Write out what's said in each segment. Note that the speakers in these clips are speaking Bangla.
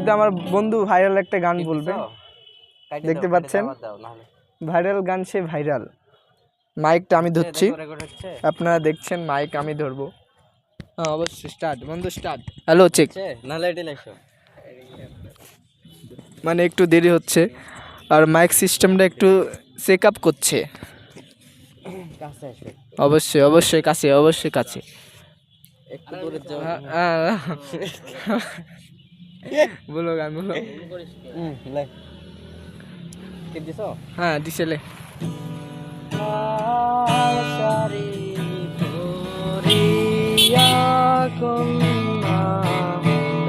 মুহূর্তে আমার বন্ধু ভাইরাল একটা গান বলবে, দেখতে পাচ্ছেন ভাইরাল গান, সে ভাইরাল। মাইকটা আমি ধরছি, আপনারা দেখছেন মাইক আমি ধরবো। হ্যাঁ অবশ্যই, স্টার্ট বন্ধু স্টার্ট। হ্যালো চেক, মানে একটু দেরি হচ্ছে আর মাইক সিস্টেমটা একটু চেক আপ করছে। অবশ্যই অবশ্যই কাছে, অবশ্যই কাছে। বলো গান বলো। হ্যাঁ দিছেলে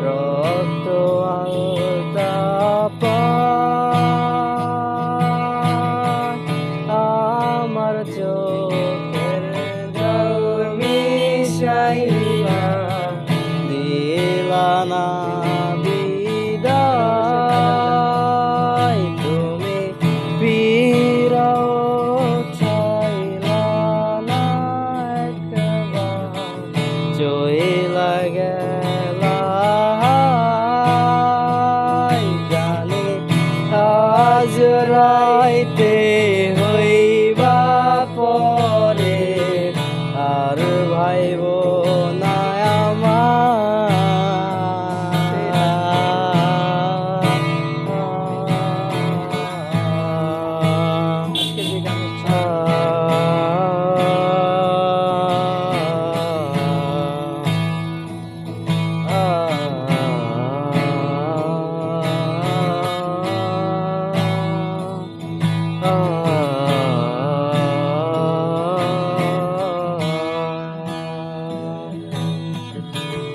রক্ত আমার চোখের জল মিশাইয়া দিলা না বিদায়, তুমি ফিরাও চাইলা না একবার, চইলা গেলা জানি আজ রাইতে হইবা পরে, আর ভাইব না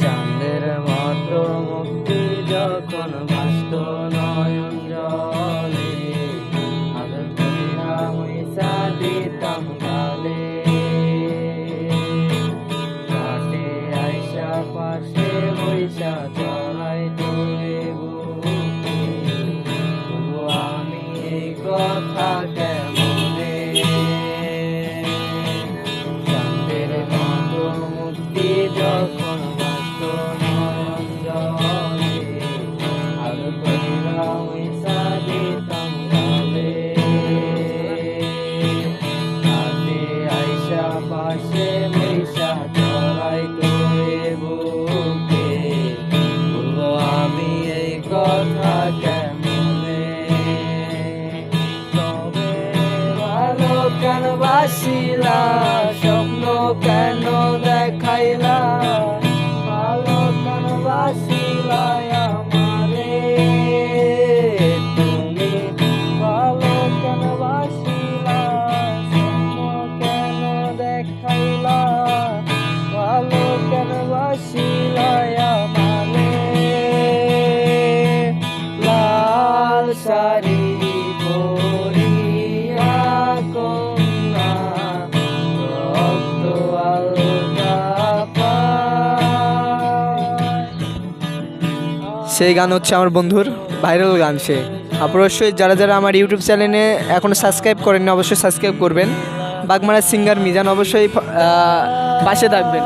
চাঁদের মাত্র মুক্তি যখন ভাস্ত নয়ন জলে, আদর কইরা মইসা দিতাম গালে, ঘাটে আইসা পাশে বইসা চড়াই তোলে বুকে, তবু আমি এই কথা কেমনে, চাঁদের মাত্র মুক্তি যখন পাশে বৈশা চড়াই তোরে বুকে, বলবো আমি এই কথা কেমনে, তবে ভালো কেন বাসিলা, স্বপ্ন কেন দেখাইলা, ভালো কেন বাসিলা আমারে, তুমি ভালো কেন বাসিলা, স্বপ্ন কেন দেখাইলা, ভালো কেন বাসিলা আমারে, লাল শাড়ি পরিয়া কন্যা রক্ত আলগা পায়। সেই গান হচ্ছে আমার বন্ধুর ভাইরাল গান সে। অবশ্যই যারা যারা আমার ইউটিউব চ্যানেলে এখনও সাবস্ক্রাইব করেননি অবশ্যই সাবস্ক্রাইব করবেন। বাগমারা সিঙ্গার মিজান অবশ্যই পাশে থাকবেন।